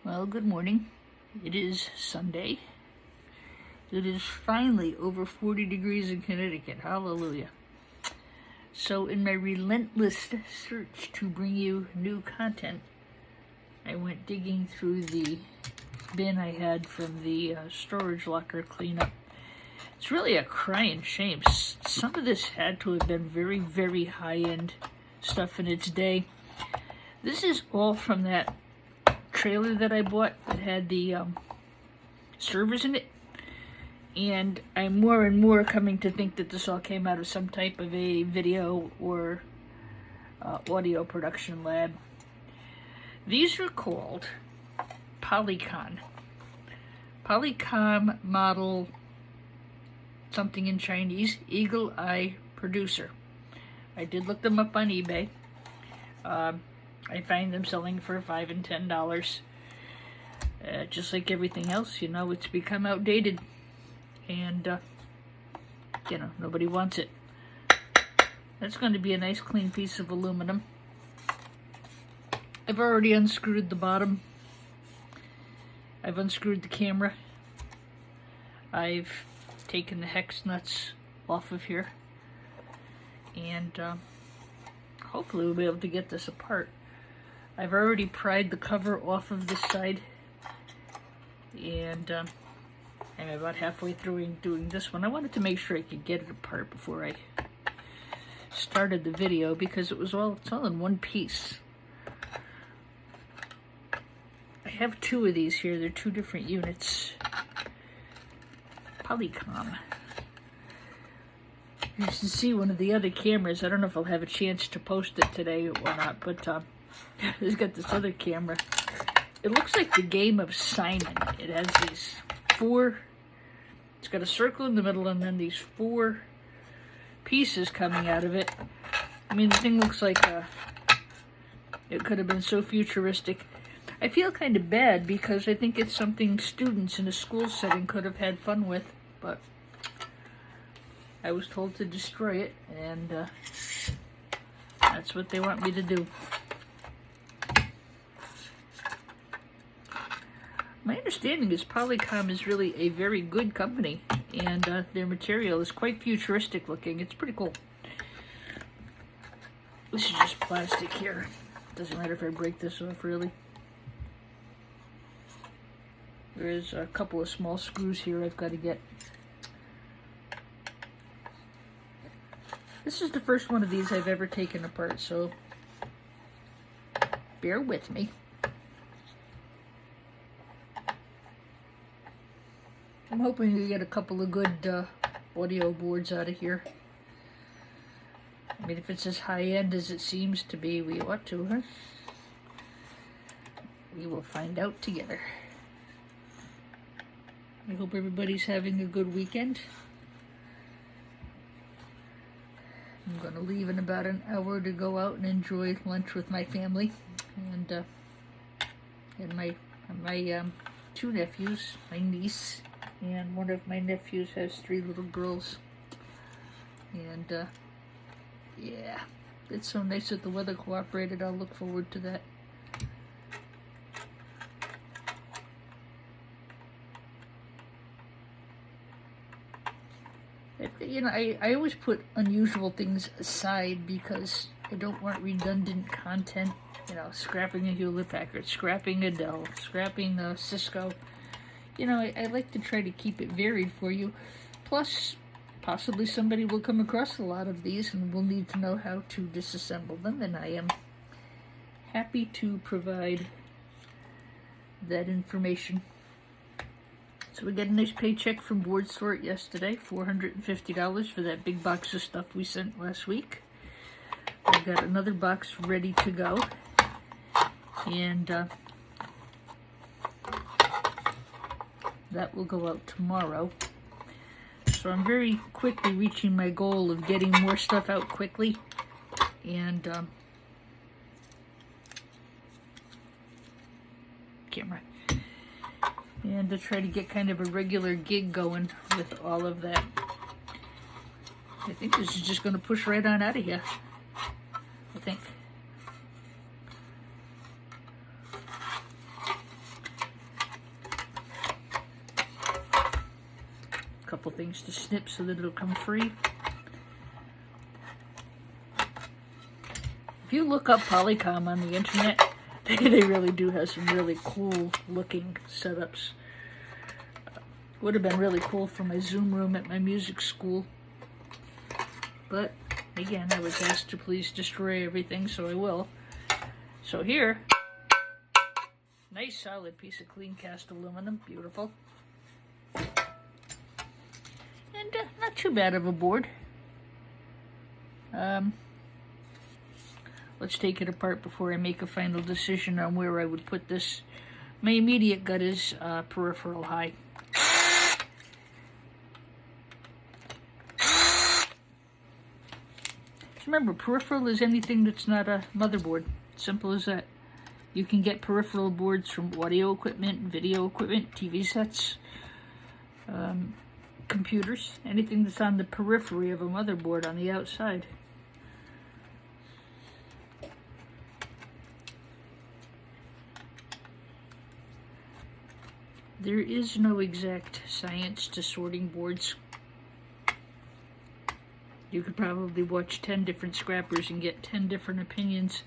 Well, good morning. It is Sunday. It is finally over 40 degrees in Connecticut. Hallelujah. So in my relentless search to bring you new content, I went digging through the bin I had from the storage locker cleanup. It's really a crying shame. Some of this had to have been very, very high-end stuff in its day. This is all from that trailer that I bought that had the servers in it, and I'm more and more coming to think that this all came out of some type of a video or audio production lab. These are called Polycom model something in Chinese, Eagle Eye Producer. I did look them up on eBay. I find them selling for $5 and $10. Just like everything else, you know, it's become outdated. And, you know, nobody wants it. That's going to be a nice clean piece of aluminum. I've already unscrewed the bottom. I've unscrewed the camera. I've taken the hex nuts off of here. And hopefully we'll be able to get this apart. I've already pried the cover off of this side, and I'm about halfway through doing this one. I wanted to make sure I could get it apart before I started the video because it's all in one piece. I have two of these here. They're two different units. Polycom. You can see one of the other cameras. I don't know if I'll have a chance to post it today or not, but it's got this other camera. It looks like the game of Simon. It has these four, it's got a circle in the middle and then these four pieces coming out of it. I mean, the thing looks like it could have been so futuristic. I feel kind of bad because I think it's something students in a school setting could have had fun with, but I was told to destroy it, and that's what they want me to do. My understanding is Polycom is really a very good company, and their material is quite futuristic looking. It's pretty cool. This is just plastic here. Doesn't matter if I break this off, really. There's a couple of small screws here I've got to get. This is the first one of these I've ever taken apart, so bear with me. I'm hoping to get a couple of good audio boards out of here. I mean, if it's as high-end as it seems to be, we ought to, huh? We will find out together. I hope everybody's having a good weekend. I'm going to leave in about an hour to go out and enjoy lunch with my family and my two nephews, my niece, and one of my nephews has 3 little girls. And yeah, it's so nice that the weather cooperated. I'll look forward to that. You know, I always put unusual things aside because I don't want redundant content. You know, scrapping a Hewlett-Packard, scrapping a Dell, scrapping a Cisco. You know, I like to try to keep it varied for you. Plus, possibly somebody will come across a lot of these and will need to know how to disassemble them, and I am happy to provide that information. So we got a nice paycheck from BoardSort yesterday, $450 for that big box of stuff we sent last week. We've got another box ready to go, and that will go out tomorrow. So I'm very quickly reaching my goal of getting more stuff out quickly, and camera. And to try to get kind of a regular gig going with all of that. I think this is just going to push right on out of here. I think. A couple things to snip so that it'll come free. If you look up Polycom on the internet, they really do have some really cool looking setups. Would have been really cool for my Zoom room at my music school. But again, I was asked to please destroy everything, so I will. So here, nice solid piece of clean cast aluminum, beautiful. And not too bad of a board. Let's take it apart before I make a final decision on where I would put this. My immediate gut is peripheral high. Just remember, peripheral is anything that's not a motherboard. Simple as that. You can get peripheral boards from audio equipment, video equipment, TV sets, computers, anything that's on the periphery of a motherboard on the outside. There is no exact science to sorting boards. You could probably watch 10 different scrappers and get 10 different opinions.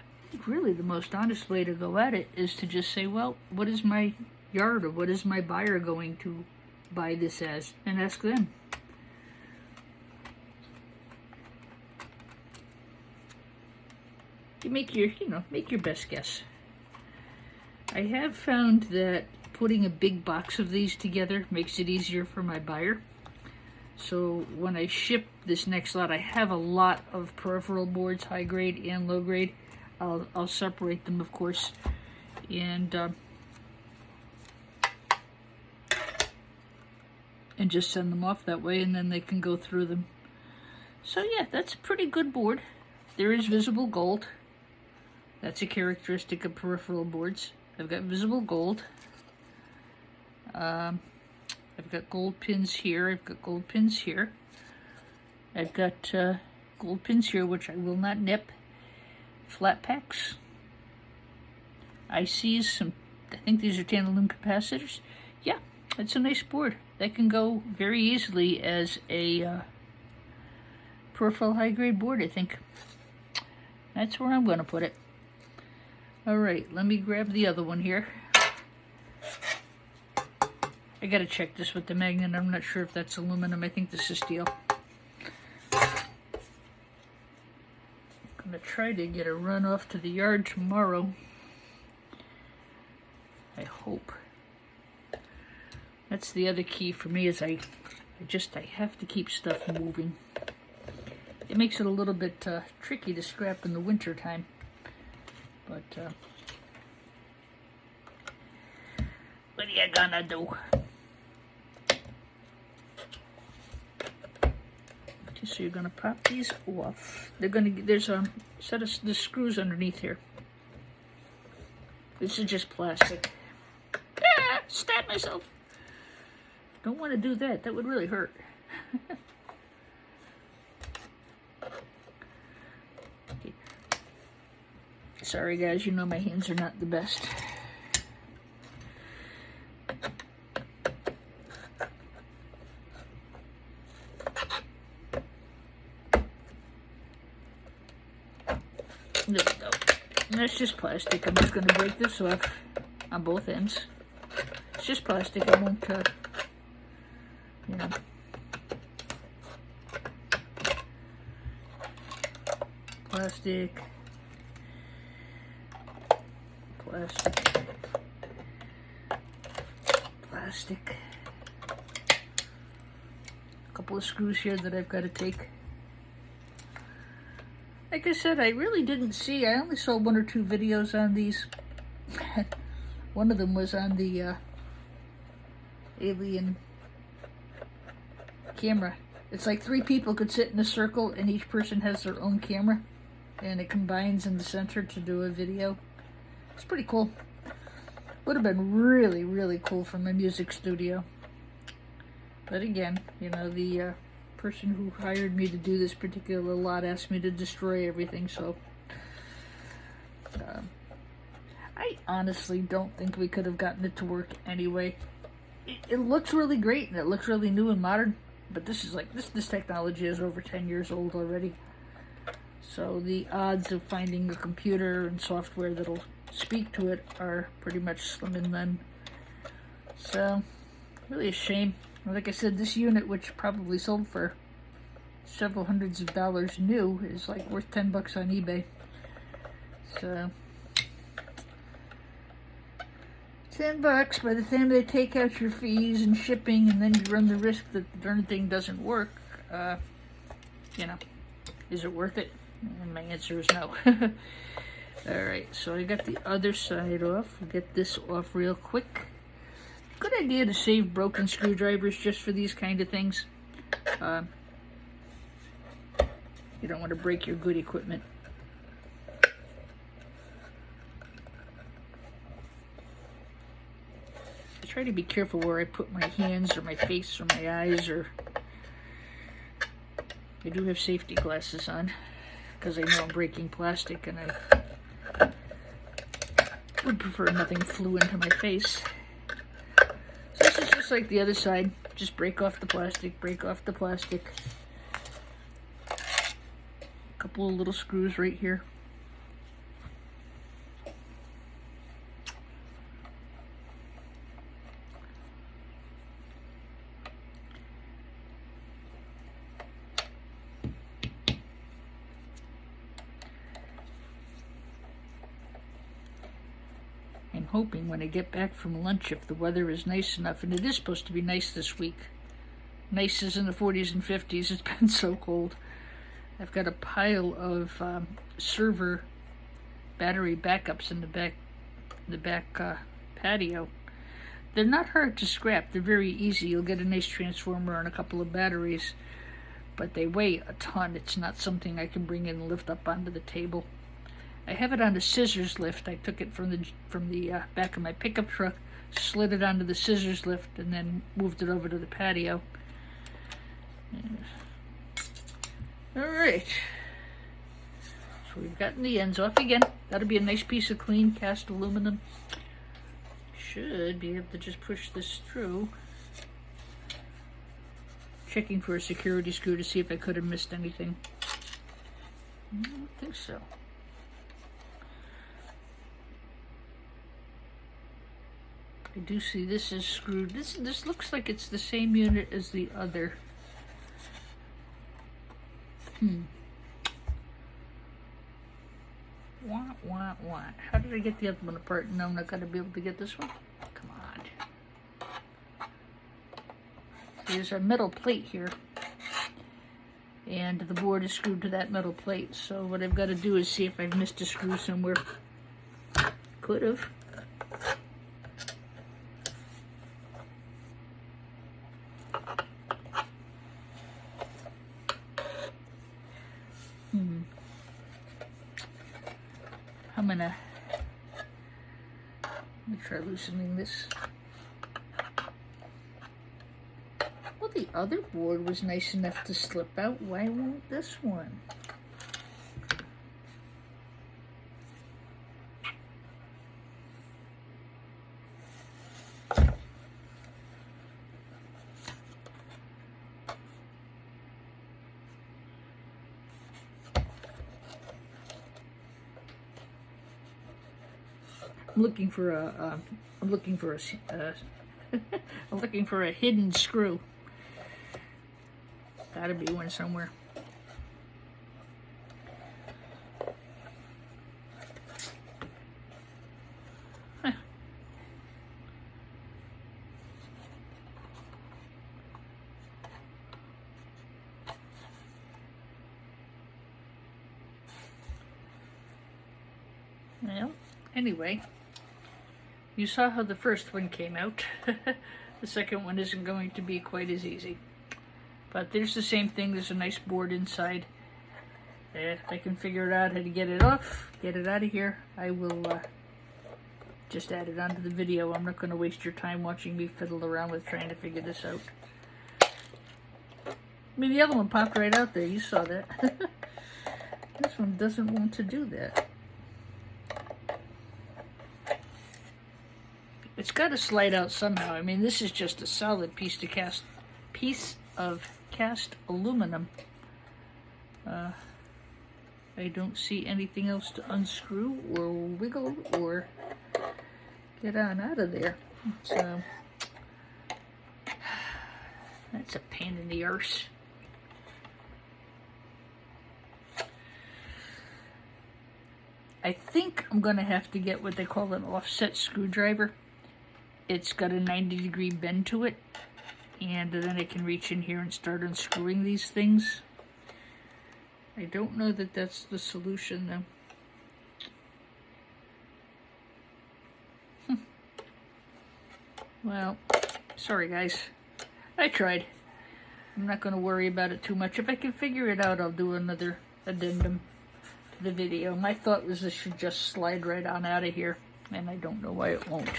I think really the most honest way to go at it is to just say, well, what is my yard or what is my buyer going to buy this as? And ask them. You make your, make your best guess. I have found that putting a big box of these together makes it easier for my buyer. So when I ship this next lot, I have a lot of peripheral boards, high grade and low grade. I'll separate them, of course, and just send them off that way, and then they can go through them. So yeah, that's a pretty good board. There is visible gold. That's a characteristic of peripheral boards. I've got visible gold. I've got gold pins here. I've got gold pins here. I've got gold pins here, which I will not nip. Flat packs. ICs, some, I think these are tantalum capacitors. Yeah, it's a nice board. That can go very easily as a peripheral high-grade board, I think. That's where I'm going to put it. All right, let me grab the other one here. I gotta check this with the magnet. I'm not sure if that's aluminum. I think this is steel. I'm gonna try to get a run off to the yard tomorrow. I hope. That's the other key for me, is I have to keep stuff moving. It makes it a little bit tricky to scrap in the winter time. But what are you gonna do? Okay, so you're gonna pop these off. There's a set of the screws underneath here. This is just plastic. Ah, stab myself. Don't want to do that. That would really hurt. Okay. Sorry guys, you know my hands are not the best. There we go. And that's just plastic. I'm just going to break this off on both ends. It's just plastic. I won't, you know. Plastic. Plastic. Plastic. A couple of screws here that I've got to take. Like I said, I really didn't see, I only saw one or two videos on these. One of them was on the alien camera. It's like 3 people could sit in a circle and each person has their own camera. And it combines in the center to do a video. It's pretty cool. Would have been really, really cool for my music studio. But again, you know, the person who hired me to do this particular lot asked me to destroy everything, so I honestly don't think we could have gotten it to work anyway. it looks really great and it looks really new and modern, but this is like, this technology is over 10 years old already. So the odds of finding a computer and software that'll speak to it are pretty much slim and none. So, really a shame. Like I said, this unit, which probably sold for several hundreds of dollars new, is like worth $10 on eBay. So, $10 by the time they take out your fees and shipping, and then you run the risk that the darn thing doesn't work. You know, is it worth it? And my answer is no. Alright, so I got the other side off. We'll get this off real quick. Good idea to save broken screwdrivers just for these kind of things. You don't want to break your good equipment. I try to be careful where I put my hands or my face or my eyes, or I do have safety glasses on because I know I'm breaking plastic, and I would prefer nothing flew into my face. So this is just like the other side. Just break off the plastic, break off the plastic. A couple of little screws right here. I'm hoping when I get back from lunch, if the weather is nice enough, and it is supposed to be nice this week. Nice is in the 40s and 50s. It's been so cold. I've got a pile of server battery backups in the back patio. They're not hard to scrap. They're very easy. You'll get a nice transformer and a couple of batteries, but they weigh a ton. It's not something I can bring in and lift up onto the table. I have it on a scissors lift. I took it from the back of my pickup truck, slid it onto the scissors lift, and then moved it over to the patio. All right. So we've gotten the ends off again. That'll be a nice piece of clean cast aluminum. Should be able to just push this through. Checking for a security screw to see if I could have missed anything. I don't think so. I do see this is screwed. This looks like it's the same unit as the other. Wah. How did I get the other one apart? No, I'm not going to be able to get this one. Come on. There's a metal plate here, and the board is screwed to that metal plate. So what I've got to do is see if I've missed a screw somewhere. Could have. I'm gonna try loosening this. Well, the other board was nice enough to slip out. Why won't this one? I'm looking for a hidden screw. Gotta be one somewhere. Huh. Well, anyway. You saw how the first one came out. The second one isn't going to be quite as easy. But there's the same thing. There's a nice board inside. If I can figure out how to get it off, get it out of here, I will just add it onto the video. I'm not going to waste your time watching me fiddle around with trying to figure this out. I mean, the other one popped right out there. You saw that. This one doesn't want to do that. It's got to slide out somehow. I mean, this is just a solid piece of cast aluminum. I don't see anything else to unscrew or wiggle or get on out of there. So that's a pain in the arse. I think I'm going to have to get what they call an offset screwdriver. It's got a 90-degree bend to it, and then I can reach in here and start unscrewing these things. I don't know that that's the solution, though. Well, sorry guys. I tried. I'm not going to worry about it too much. If I can figure it out, I'll do another addendum to the video. My thought was this should just slide right on out of here, and I don't know why it won't.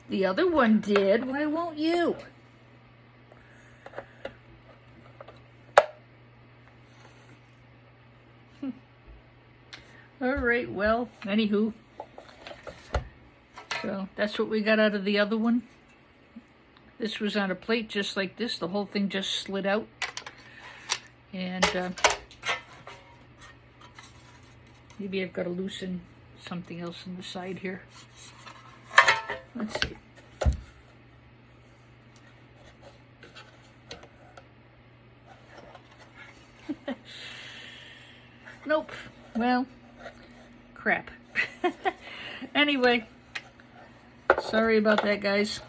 The other one did. Why won't you? All right, well, anywho. So that's what we got out of the other one. This was on a plate just like this. The whole thing just slid out. And maybe I've got to loosen something else on the side here. Let's see. Nope. Well, crap. Anyway, sorry about that, guys.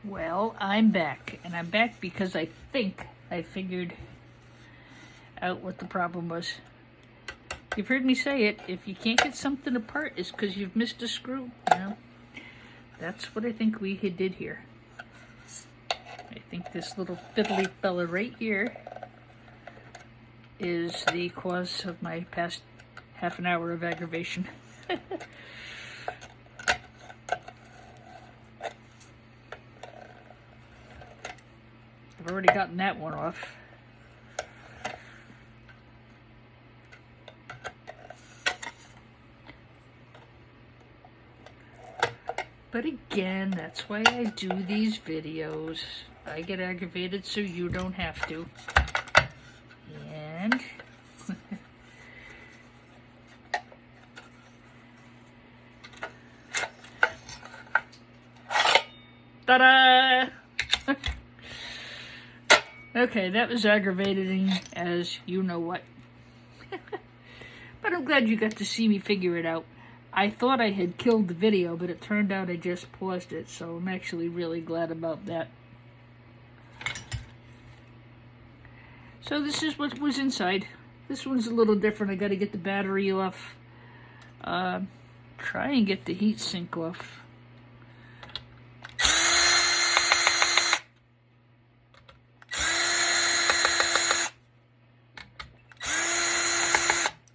Well, I'm back, and I'm back because I think I figured out what the problem was. You've heard me say it, if you can't get something apart, it's because you've missed a screw. You know? That's what I think we did here. I think this little fiddly fella right here is the cause of my past half an hour of aggravation. I've already gotten that one off. But again, that's why I do these videos. I get aggravated so you don't have to. And ta-da! Okay, that was aggravating as you know what. But I'm glad you got to see me figure it out. I thought I had killed the video, but it turned out I just paused it, so I'm actually really glad about that. So this is what was inside. This one's a little different. I got to get the battery off. Try and get the heat sink off.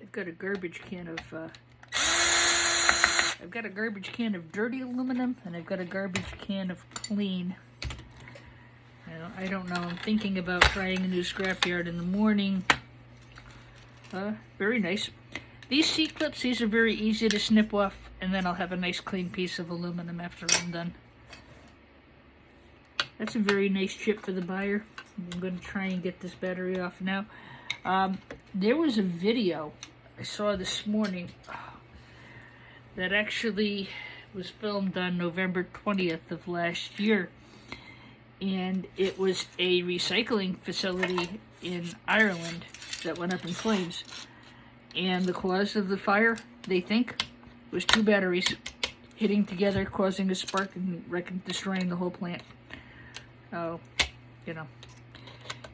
I've got a garbage can of dirty aluminum, and I've got a garbage can of clean. I don't know. I'm thinking about trying a new scrapyard in the morning. Very nice. These seat clips, these are very easy to snip off, and then I'll have a nice clean piece of aluminum after I'm done. That's a very nice chip for the buyer. I'm going to try and get this battery off now. There was a video I saw this morning that actually was filmed on November 20th of last year. And it was a recycling facility in Ireland that went up in flames. And the cause of the fire, they think, was 2 batteries hitting together, causing a spark and destroying the whole plant. Oh, you know,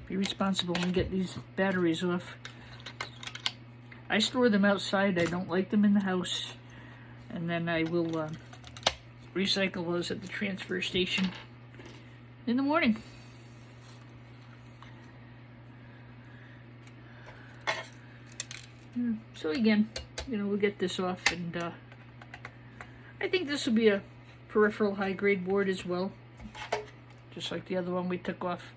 be responsible and get these batteries off. I store them outside. I don't like them in the house. And then I will recycle those at the transfer station in the morning. So again, we'll get this off, and I think this will be a peripheral high-grade board as well. just like the other one we took off.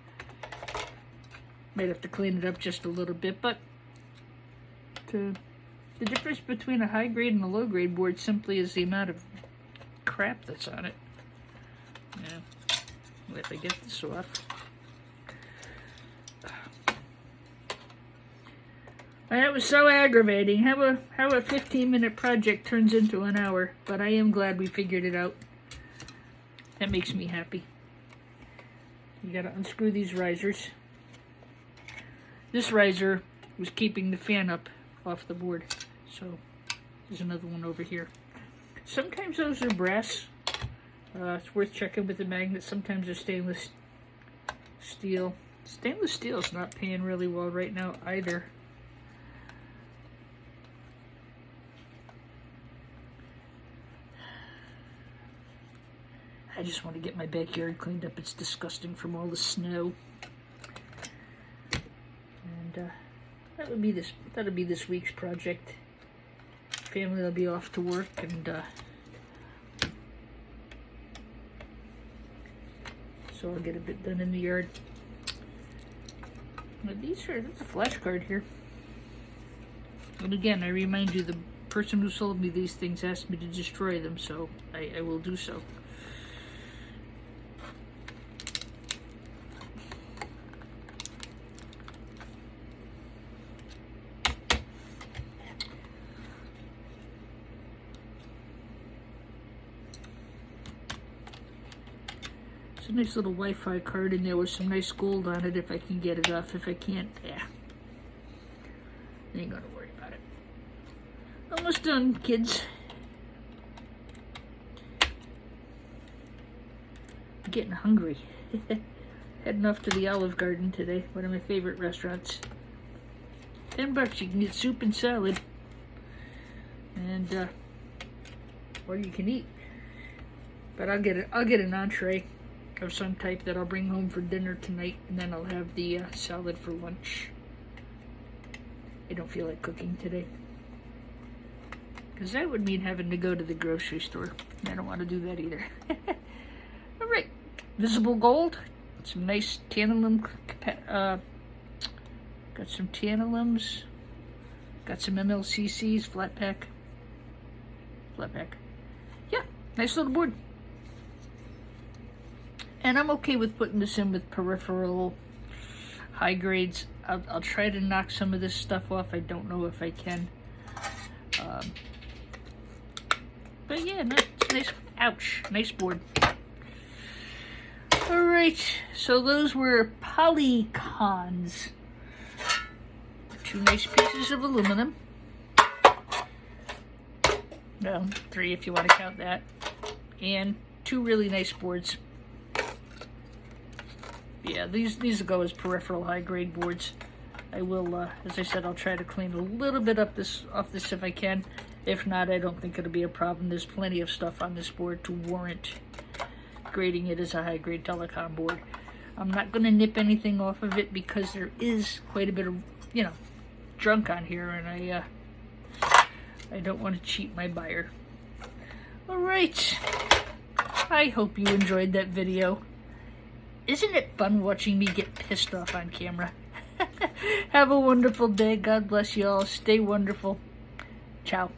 Might have to clean it up just a little bit, but the difference between a high grade and a low grade board simply is the amount of crap that's on it. Yeah, if I get this off. That was so aggravating. How a 15-minute project turns into an hour, but I am glad we figured it out. That makes me happy. You gotta unscrew these risers. This riser was keeping the fan up off the board, so there's another one over here. Sometimes those are brass. It's worth checking with the magnet. Sometimes they're stainless steel. Stainless steel is not paying really well right now either. I just want to get my backyard cleaned up. It's disgusting from all the snow. And that'll be this week's project. Family will be off to work, and so I'll get a bit done in the yard. Now there's a flashcard here. And again, I remind you, the person who sold me these things asked me to destroy them, so I will do so. It's a nice little Wi-Fi card in there with some nice gold on it if I can get it off. If I can't, yeah. I ain't gonna worry about it. Almost done, kids. I'm getting hungry. Heading off to the Olive Garden today, one of my favorite restaurants. $10, you can get soup and salad. And, or you can eat. But I'll get an entree of some type that I'll bring home for dinner tonight, and then I'll have the salad for lunch. I don't feel like cooking today, because that would mean having to go to the grocery store. I don't want to do that either. All right, visible gold, some nice tantalum. Got some tantalums. Got some MLCCs, flat pack. Yeah, nice little board. And I'm okay with putting this in with peripheral high grades. I'll try to knock some of this stuff off. I don't know if I can. But yeah, no, it's nice. Ouch. Nice board. Alright, so those were Polycons. 2 nice pieces of aluminum. Well, 3 if you want to count that. And 2 really nice boards. Yeah, these will go as peripheral high-grade boards. I will, as I said, I'll try to clean a little bit off this if I can. If not, I don't think it'll be a problem. There's plenty of stuff on this board to warrant grading it as a high-grade telecom board. I'm not going to nip anything off of it because there is quite a bit of, junk on here, and I don't want to cheat my buyer. All right. I hope you enjoyed that video. Isn't it fun watching me get pissed off on camera? Have a wonderful day. God bless you all. Stay wonderful. Ciao.